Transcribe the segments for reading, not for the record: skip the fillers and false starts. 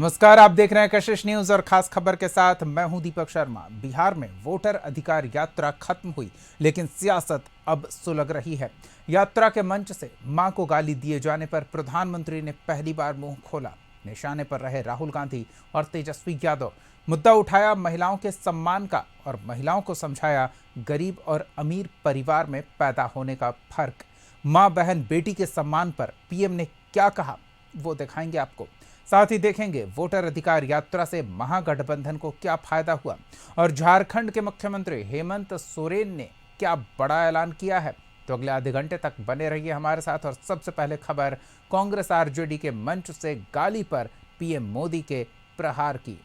नमस्कार, आप देख रहे हैं कशिश न्यूज और खास खबर के साथ मैं हूं दीपक शर्मा। बिहार में वोटर अधिकार यात्रा खत्म हुई, लेकिन सियासत अब सुलग रही है। यात्रा के मंच से मां को गाली दिए जाने पर प्रधानमंत्री ने पहली बार मुंह खोला। निशाने पर रहे राहुल गांधी और तेजस्वी यादव। मुद्दा उठाया महिलाओं के सम्मान का और महिलाओं को समझाया गरीब और अमीर परिवार में पैदा होने का फर्क। मां बहन बेटी के सम्मान पर पीएम ने क्या कहा, वो दिखाएंगे आपको। साथ ही देखेंगे वोटर अधिकार यात्रा से महागठबंधन को क्या फायदा हुआ और झारखंड के मुख्यमंत्री हेमंत सोरेन ने क्या बड़ा ऐलान किया है। तो अगले आधे घंटे तक बने रहिए हमारे साथ। और सबसे पहले खबर कांग्रेस आरजेडी के मंच से गाली पर पीएम मोदी के प्रहार की।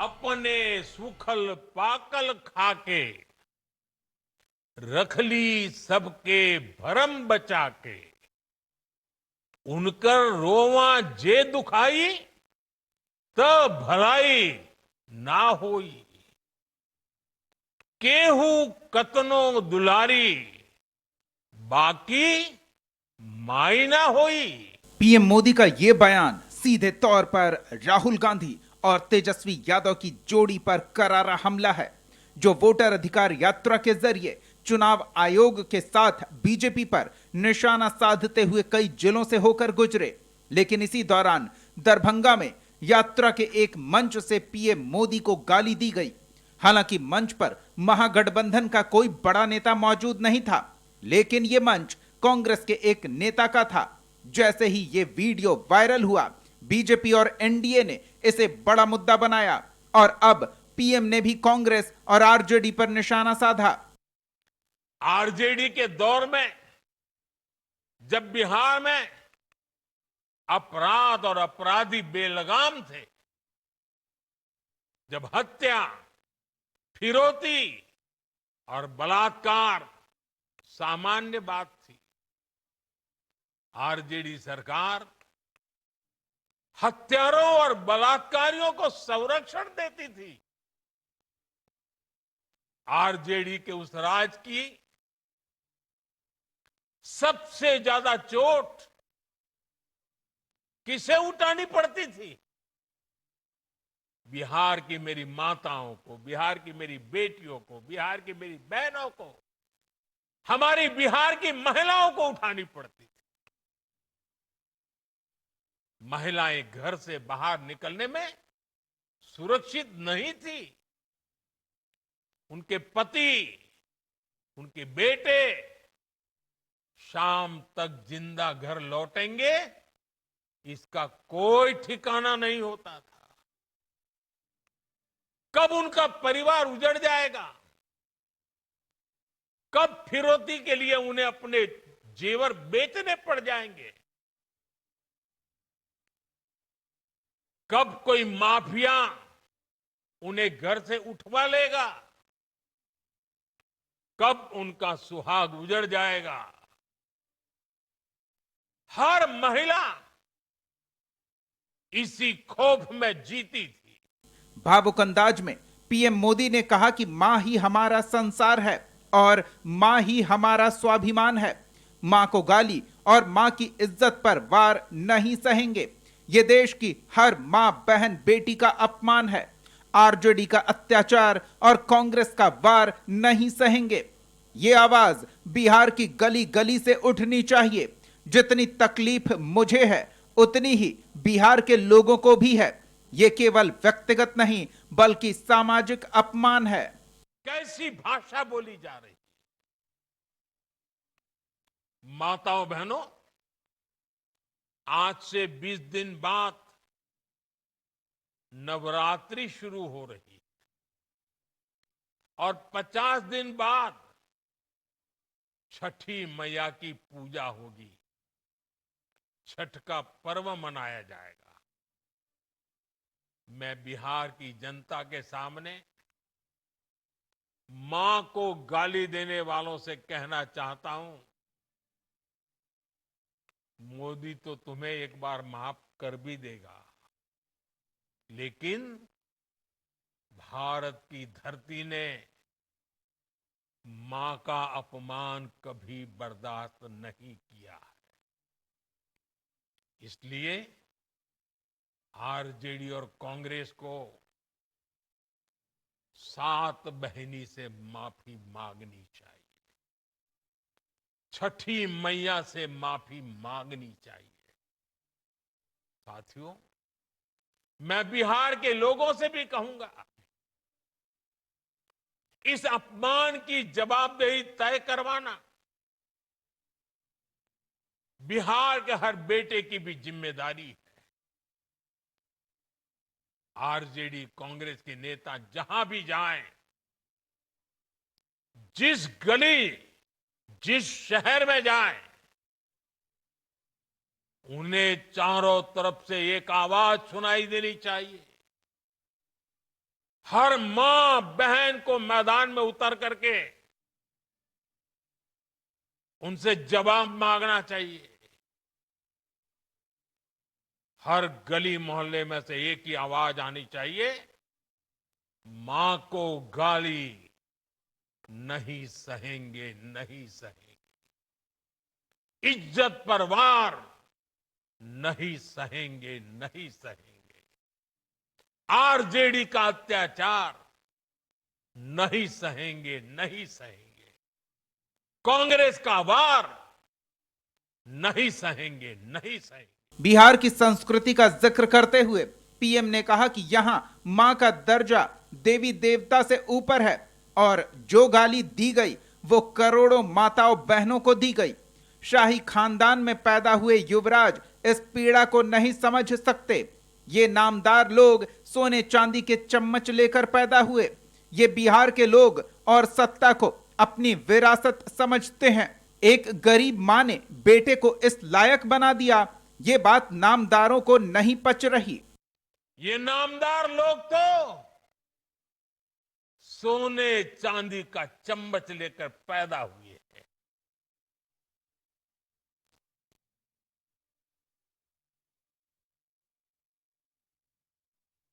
अपने सुखल पाकल खाके रखली सबके भरम बचा के उनकर रोवा जे दुखाई त भलाई ना होई। केहू कतनो दुलारी बाकी माई ना होई। पीएम मोदी का ये बयान सीधे तौर पर राहुल गांधी और तेजस्वी यादव की जोड़ी पर करारा हमला है, जो वोटर अधिकार यात्रा के जरिए चुनाव आयोग के साथ बीजेपी पर निशाना साधते हुए कई जिलों से होकर गुजरे। लेकिन इसी दौरान दरभंगा में यात्रा के एक मंच से पीएम मोदी को गाली दी गई। हालांकि मंच पर महागठबंधन का कोई बड़ा नेता मौजूद नहीं था, लेकिन यह मंच कांग्रेस के एक नेता का था। जैसे ही यह वीडियो वायरल हुआ, बीजेपी और एनडीए ने इसे बड़ा मुद्दा बनाया और अब पीएम ने भी कांग्रेस और आरजेडी पर निशाना साधा। आरजेडी के दौर में जब बिहार में अपराध और अपराधी बेलगाम थे, जब हत्या, फिरौती और बलात्कार सामान्य बात थी, आरजेडी सरकार हत्यारों और बलात्कारियों को संरक्षण देती थी। आरजेडी के उस राज की सबसे ज्यादा चोट किसे उठानी पड़ती थी? बिहार की मेरी माताओं को, बिहार की मेरी बेटियों को, बिहार की मेरी बहनों को, हमारी बिहार की महिलाओं को उठानी पड़ती थी। महिलाएं घर से बाहर निकलने में सुरक्षित नहीं थी। उनके पति, उनके बेटे शाम तक जिंदा घर लौटेंगे, इसका कोई ठिकाना नहीं होता था। कब उनका परिवार उजड़ जाएगा, कब फिरौती के लिए उन्हें अपने जेवर बेचने पड़ जाएंगे, कब कोई माफिया उन्हें घर से उठवा लेगा, कब उनका सुहाग उजड़ जाएगा। हर महिला इसी खौफ में जीती थी। भावुक अंदाज में पीएम मोदी ने कहा कि मां ही हमारा संसार है और मां ही हमारा स्वाभिमान है। मां को गाली और मां की इज्जत पर वार नहीं सहेंगे। ये देश की हर मां, बहन, बेटी का अपमान है। आरजेडी का अत्याचार और कांग्रेस का वार नहीं सहेंगे। ये आवाज बिहार की गली गली से उठनी चाहिए। जितनी तकलीफ मुझे है, उतनी ही बिहार के लोगों को भी है। ये केवल व्यक्तिगत नहीं, बल्कि सामाजिक अपमान है। कैसी भाषा बोली जा रही है? माताओं बहनों, आज से 20 दिन बाद नवरात्रि शुरू हो रही है और 50 दिन बाद छठी मैया की पूजा होगी। छठ का पर्व मनाया जाएगा। मैं बिहार की जनता के सामने मां को गाली देने वालों से कहना चाहता हूं, मोदी तो तुम्हें एक बार माफ कर भी देगा, लेकिन भारत की धरती ने मां का अपमान कभी बर्दाश्त नहीं किया है। इसलिए आरजेडी और कांग्रेस को 7 बहिनी से माफी मांगनी चाहिए, छठी मैया से माफी मांगनी चाहिए। साथियों, मैं बिहार के लोगों से भी कहूंगा, इस अपमान की जवाबदेही तय करवाना बिहार के हर बेटे की भी जिम्मेदारी है। आरजेडी कांग्रेस के नेता जहां भी जाएं, जिस गली, जिस शहर में जाएं, उन्हें चारों तरफ से एक आवाज सुनाई देनी चाहिए। हर मां बहन को मैदान में उतर करके उनसे जवाब मांगना चाहिए। हर गली मोहल्ले में से एक ही आवाज आनी चाहिए, मां को गाली नहीं सहेंगे, नहीं सहेंगे। इज्जत पर वार नहीं सहेंगे, नहीं सहेंगे। आरजेडी का अत्याचार नहीं सहेंगे, नहीं सहेंगे। कांग्रेस का वार नहीं सहेंगे, नहीं सहेंगे। बिहार की संस्कृति का जिक्र करते हुए पीएम ने कहा कि यहां मां का दर्जा देवी देवता से ऊपर है और जो गाली दी गई वो करोड़ों माताओं बहनों को दी गई। शाही खानदान में पैदा हुए युवराज इस पीड़ा को नहीं समझ सकते। ये नामदार लोग सोने चांदी के चम्मच लेकर पैदा हुए। ये बिहार के लोग और सत्ता को अपनी विरासत समझते हैं। एक गरीब मां ने बेटे को इस लायक बना दिया, ये बात नामदारों को नहीं पच रही। ये नामदार लोग तो सोने चांदी का चम्मच लेकर पैदा हुए हैं।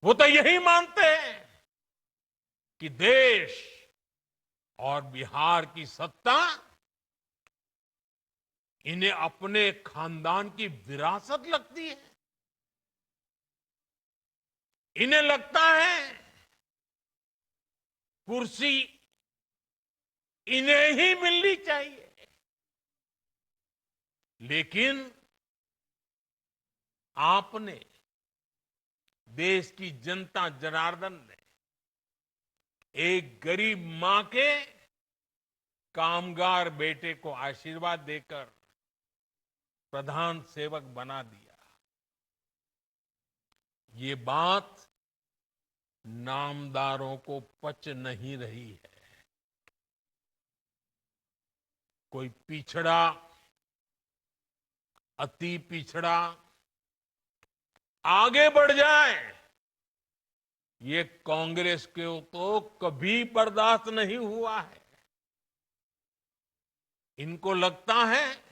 वो तो यही मानते हैं कि देश और बिहार की सत्ता इन्हें अपने खानदान की विरासत लगती है। इन्हें लगता है कुर्सी इन्हें ही मिलनी चाहिए। लेकिन आपने, देश की जनता जनार्दन ने एक गरीब मां के कामगार बेटे को आशीर्वाद देकर प्रधान सेवक बना दिया। ये बात नामदारों को पच नहीं रही है। कोई पिछड़ा, अति पिछड़ा आगे बढ़ जाए, ये कांग्रेस को तो कभी बर्दाश्त नहीं हुआ है। इनको लगता है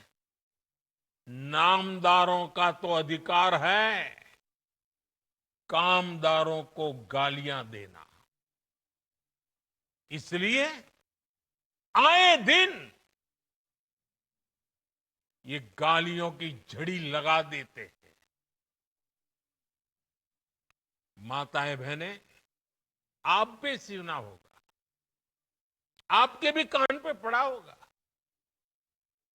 नामदारों का तो अधिकार है कामदारों को गालियां देना। इसलिए आए दिन ये गालियों की झड़ी लगा देते हैं। माताएं बहनें, आप भी सुना होगा, आपके भी कान पे पड़ा होगा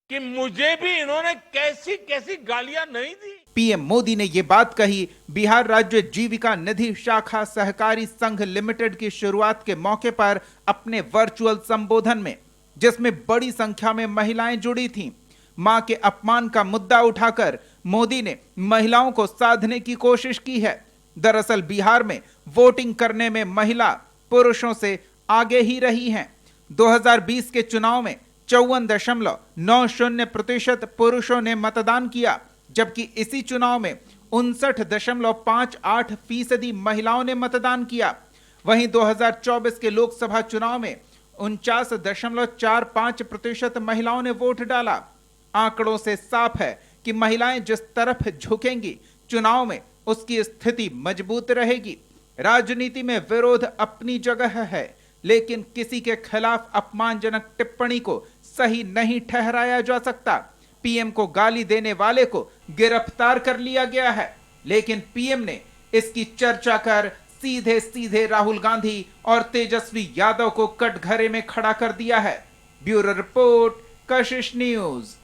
कि मुझे भी इन्होंने कैसी कैसी गालियां नहीं दी। पीएम मोदी ने ये बात कही बिहार राज्य जीविका निधि शाखा सहकारी संघ लिमिटेड की शुरुआत के मौके पर अपने वर्चुअल संबोधन में, जिसमें बड़ी संख्या में महिलाएं जुड़ी थीं। मां के अपमान का मुद्दा उठाकर मोदी ने महिलाओं को साधने की कोशिश की है। दरअसल बिहार में वोटिंग करने में महिला पुरुषों से आगे ही रही हैं। 2020 के चुनाव में 54.90% पुरुषों ने मतदान किया, जबकि इसी चुनाव में 59.58% महिलाओं ने मतदान किया। वहीं 2024 के लोकसभा चुनाव में 49.45% महिलाओं ने वोट डाला। आंकड़ों से साफ है कि महिलाएं जिस तरफ झुकेंगी, चुनाव में उसकी स्थिति मजबूत रहेगी। राजनीति में विरोध अपनी जगह है, लेकिन किसी के खिलाफ अपमानजनक टिप्पणी को सही नहीं ठहराया जा सकता। पीएम को गाली देने वाले को गिरफ्तार कर लिया गया है, लेकिन पीएम ने इसकी चर्चा कर सीधे सीधे राहुल गांधी और तेजस्वी यादव को कटघरे में खड़ा कर दिया है। ब्यूरो रिपोर्ट, कशिश न्यूज।